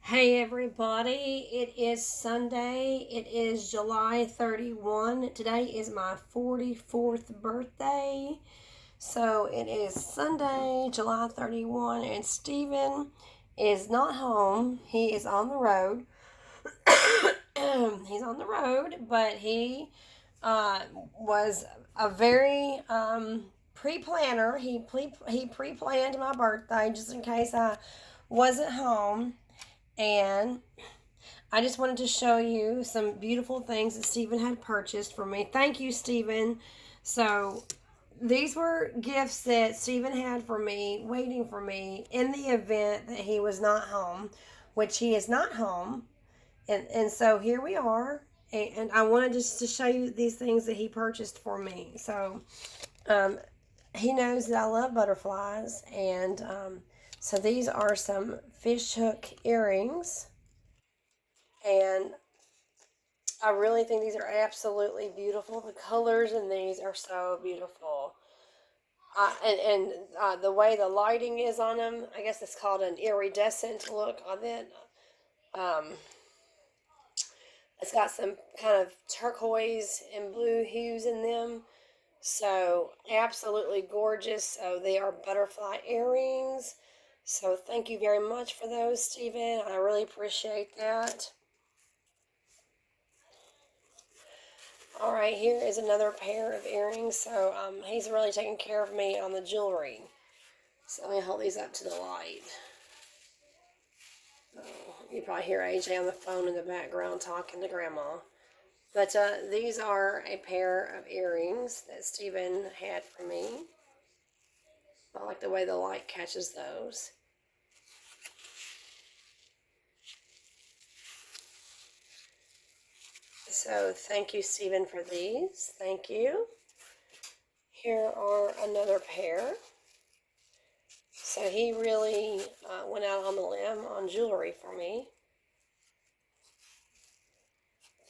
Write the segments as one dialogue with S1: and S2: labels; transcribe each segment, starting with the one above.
S1: Hey everybody, it is Sunday. It is July 31. Today is my 44th birthday. So it is Sunday, July 31, and Steven is not home. He is on the road. He's on the road, but he uh, was a very pre-planner. He pre-planned my birthday just in case I wasn't home. And I just wanted to show you some beautiful things that Stephen had purchased for me. Thank you, Stephen. So these were gifts that Stephen had for me, waiting for me in the event that he was not home, which he is not home. And so here we are. And I wanted just to show you these things that he purchased for me. So um, he knows that I love butterflies. And so these are some fish hook earrings. And I really think these are absolutely beautiful. The colors in these are so beautiful. And the way the lighting is on them, I guess it's called an iridescent look on it. Um, it's got some kind of turquoise and blue hues in them. So absolutely gorgeous. So they are butterfly earrings. So thank you very much for those, Stephen. I really appreciate that. All right, here is another pair of earrings. So he's really taking care of me on the jewelry. So let me hold these up to the light. Oh, you probably hear AJ on the phone in the background talking to Grandma. But these are a pair of earrings that Stephen had for me. I like the way the light catches those. So thank you, Stephen, for these. Thank you. Here are another pair. So he really went out on the limb on jewelry for me.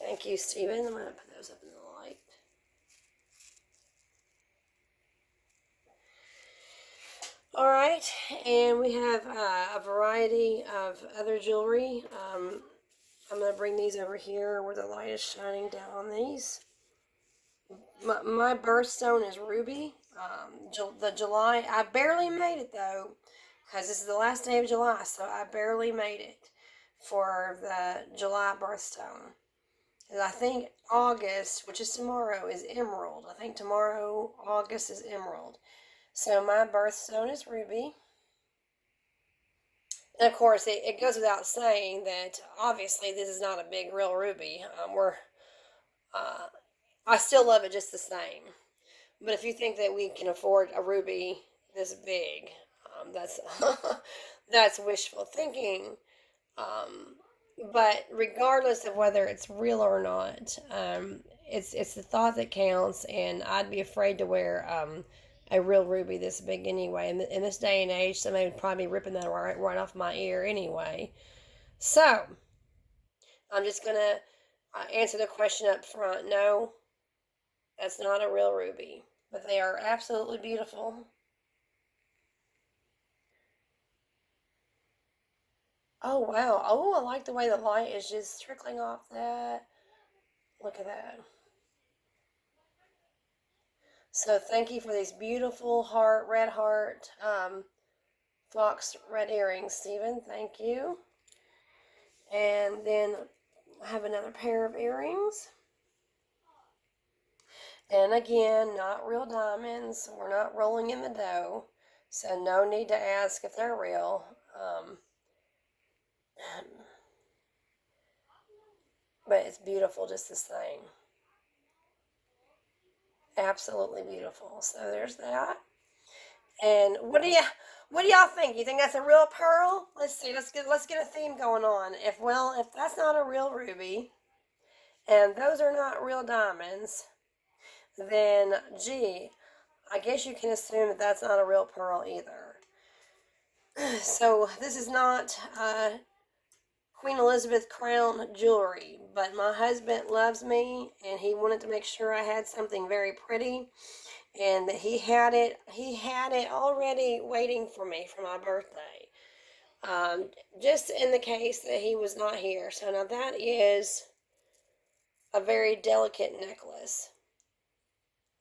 S1: Thank you, Stephen. I'm going to put those up in the light. All right, and we have a variety of other jewelry. I'm going to bring these over here where the light is shining down on these. My birthstone is ruby. The July, I barely made it though, because this is the last day of July, so I barely made it for the July birthstone. And I think August, which is tomorrow, is emerald. I think tomorrow, August, is emerald. So my birthstone is ruby. And of course, it goes without saying that obviously this is not a big real ruby. Uh, I still love it just the same. But if you think that we can afford a ruby this big, that's that's wishful thinking. Um, but regardless of whether it's real or not, it's the thought that counts. And I'd be afraid to wear a real ruby this big anyway. In this day and age, somebody would probably be ripping that right off my ear anyway. So I'm just gonna answer the question up front. No, that's not a real ruby, but they are absolutely beautiful. Oh wow! Oh, I like the way the light is just trickling off that. Look at that. So thank you for these beautiful red heart, fox red earrings, Stephen. Thank you. And then I have another pair of earrings. And again, not real diamonds. We're not rolling in the dough. So no need to ask if they're real. But it's beautiful just the same. Absolutely beautiful. So there's that. And what do y'all think? You think that's a real pearl? Let's see. Let's get a theme going on. If that's not a real ruby and those are not real diamonds, then gee, I guess you can assume that that's not a real pearl either. So this is not Queen Elizabeth crown jewelry, but my husband loves me and he wanted to make sure I had something very pretty, and he had it already waiting for me for my birthday. just in the case that he was not here. So now that is a very delicate necklace.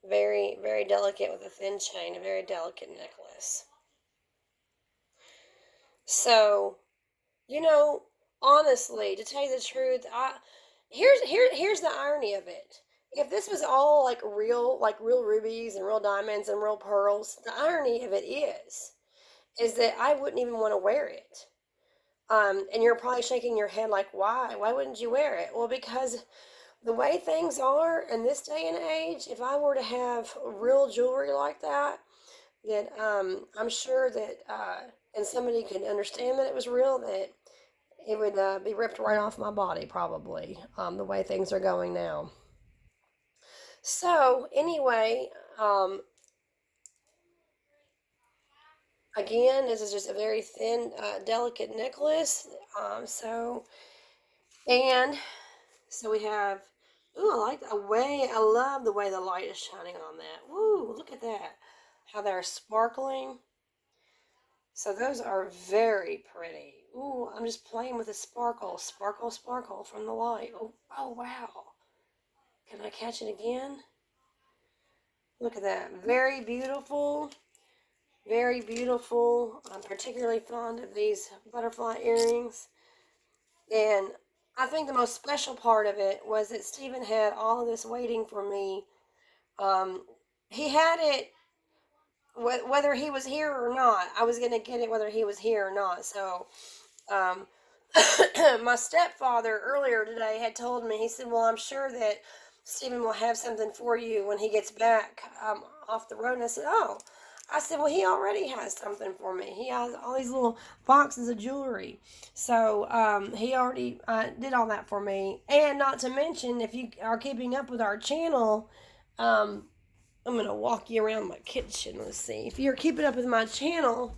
S1: Very, very delicate with a thin chain, a very delicate necklace. So, you know, honestly, to tell you the truth, here's the irony of it. If this was all like real rubies and real diamonds and real pearls, the irony of it is that I wouldn't even want to wear it. And you're probably shaking your head like, why? Why wouldn't you wear it? Well, because the way things are in this day and age, if I were to have real jewelry like that, then I'm sure that, and somebody could understand that it was real, that it would be ripped right off my body, probably, the way things are going now. So, anyway, um, again, this is just a very thin, delicate necklace. So, and so we have, ooh, I like the way, I love the way the light is shining on that. Woo, look at that. How they're sparkling. So those are very pretty. Ooh, I'm just playing with the sparkle, sparkle, sparkle from the light. Oh, oh wow. Can I catch it again? Look at that. Very beautiful. Very beautiful. I'm particularly fond of these butterfly earrings. And I think the most special part of it was that Stephen had all of this waiting for me. He had it whether he was here or not. I was going to get it whether he was here or not. So, um, my stepfather earlier today had told me, he said, well, I'm sure that Stephen will have something for you when he gets back off the road. And I said, oh. I said, well, he already has something for me. He has all these little boxes of jewelry. So he already did all that for me. And not to mention, if you are keeping up with our channel, I'm going to walk you around my kitchen. Let's see. If you're keeping up with my channel,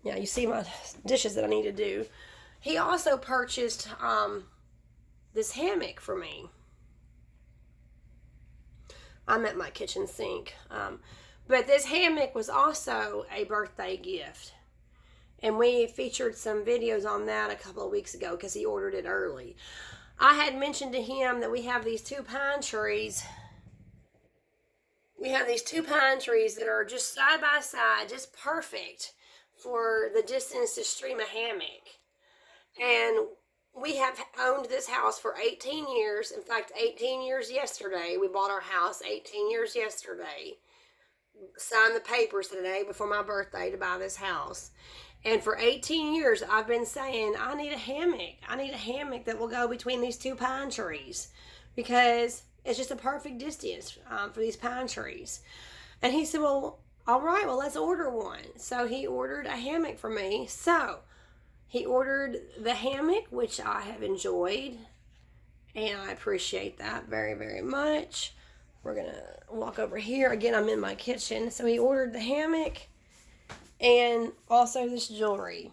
S1: yeah, you see my dishes that I need to do. He also purchased this hammock for me. I'm at my kitchen sink. But this hammock was also a birthday gift. And we featured some videos on that a couple of weeks ago because he ordered it early. I had mentioned to him that we have these two pine trees. We have these two pine trees that are just side by side, just perfect for the distance to stream a hammock. And we have owned this house for 18 years. In fact, 18 years yesterday. We bought our house 18 years yesterday. Signed the papers today before my birthday to buy this house. And for 18 years, I've been saying, I need a hammock. I need a hammock that will go between these two pine trees because it's just a perfect distance for these pine trees. And he said, well, all right, well, let's order one. So he ordered a hammock for me. So he ordered the hammock, which I have enjoyed. And I appreciate that very, very much. We're going to walk over here. Again, I'm in my kitchen. So he ordered the hammock and also this jewelry.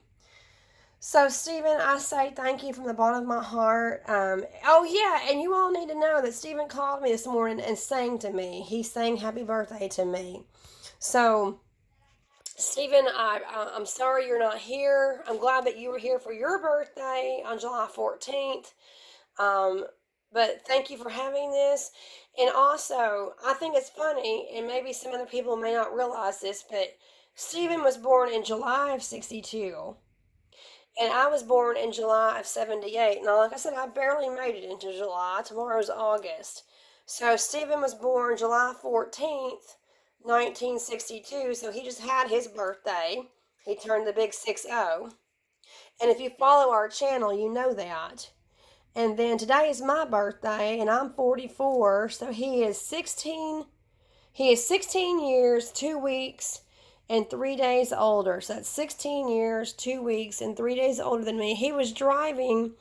S1: So, Stephen, I say thank you from the bottom of my heart. Oh, yeah, and you all need to know that Stephen called me this morning and sang to me. He sang happy birthday to me. So, Stephen, I'm sorry you're not here. I'm glad that you were here for your birthday on July 14th. But thank you for having this. And also, I think it's funny, and maybe some other people may not realize this, but Stephen was born in July of 62. And I was born in July of 78. Now, like I said, I barely made it into July. Tomorrow's August. So Stephen was born July 14th, 1962. So he just had his birthday. He turned the big 6-0. And if you follow our channel, you know that. And then today is my birthday, and I'm 44, so he is 16. He is 16 years, 2 weeks, and 3 days older. So that's 16 years, 2 weeks, and 3 days older than me. He was driving.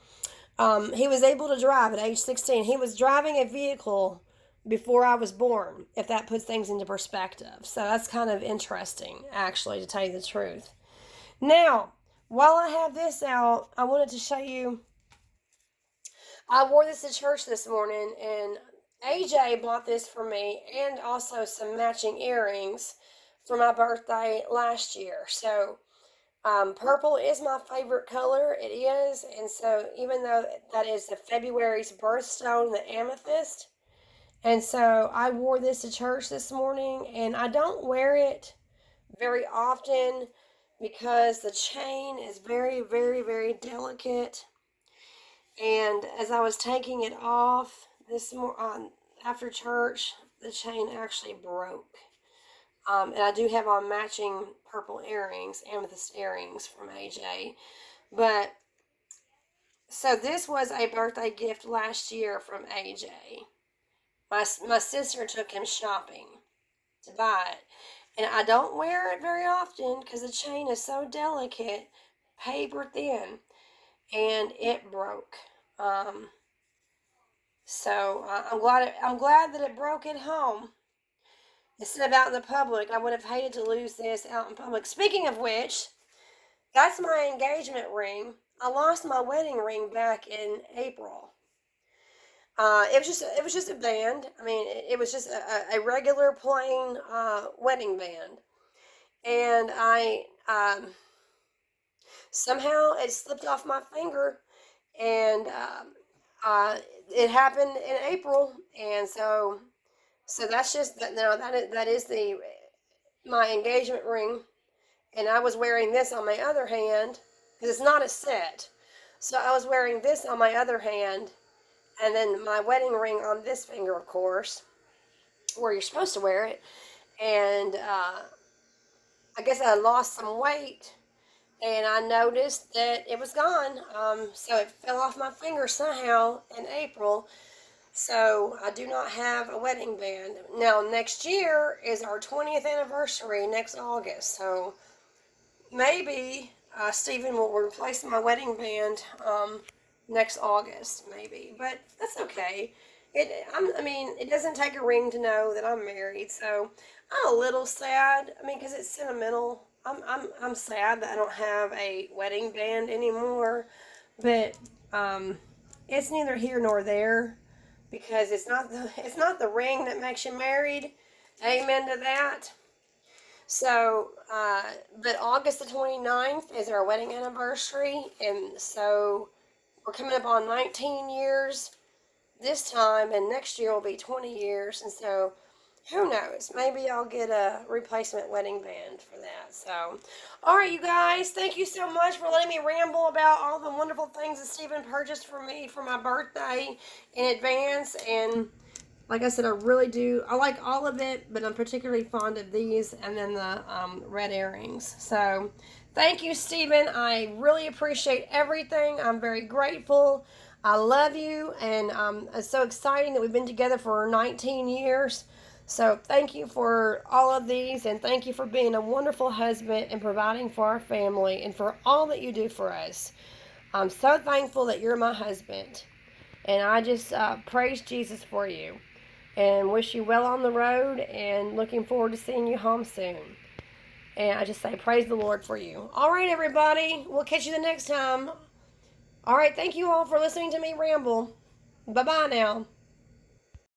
S1: He was able to drive at age 16. He was driving a vehicle before I was born, if that puts things into perspective. So that's kind of interesting, actually, to tell you the truth. Now, while I have this out, I wanted to show you. I wore this to church this morning, and AJ bought this for me and also some matching earrings for my birthday last year. So Purple is my favorite color. It is. And so even though that is the February's birthstone, the amethyst. And so I wore this to church this morning, and I don't wear it very often because the chain is very, very, very delicate. And as I was taking it off after church, the chain actually broke. And I do have on matching purple earrings, amethyst earrings from AJ. But so this was a birthday gift last year from AJ. My sister took him shopping to buy it. And I don't wear it very often because the chain is so delicate, paper thin, and it broke. So I'm glad that it broke at home instead of out in the public. I would have hated to lose this out in public. Speaking of which, that's my engagement ring. I lost my wedding ring back in April. It was just a band. I mean, it was just a regular plain wedding band, and I somehow it slipped off my finger, and it happened in April, and so that's just that. No, that is the my engagement ring, and I was wearing this on my other hand because it's not a set. So I was wearing this on my other hand, and then my wedding ring on this finger, of course, where you're supposed to wear it. And I guess I lost some weight, and I noticed that it was gone. So it fell off my finger somehow in April. So I do not have a wedding band. Now, next year is our 20th anniversary, next August. So maybe Stephen will replace my wedding band next August, maybe. But that's okay. I mean, it doesn't take a ring to know that I'm married. So I'm a little sad. I mean, because it's sentimental. I'm sad that I don't have a wedding band anymore. But it's neither here nor there because it's not the ring that makes you married. Amen to that. So, but August the 29th is our wedding anniversary, and so we're coming up on 19 years this time, and next year will be 20 years, and so who knows? Maybe I'll get a replacement wedding band for that. So, all right, you guys, thank you so much for letting me ramble about all the wonderful things that Stephen purchased for me for my birthday in advance. And like I said, I really do. I like all of it, but I'm particularly fond of these and then the red earrings. So, thank you, Stephen. I really appreciate everything. I'm very grateful. I love you, and it's so exciting that we've been together for 19 years. So thank you for all of these, and thank you for being a wonderful husband and providing for our family and for all that you do for us. I'm so thankful that you're my husband, and I just praise Jesus for you and wish you well on the road and looking forward to seeing you home soon. And I just say praise the Lord for you. All right, everybody. We'll catch you the next time. All right, thank you all for listening to me ramble. Bye-bye now.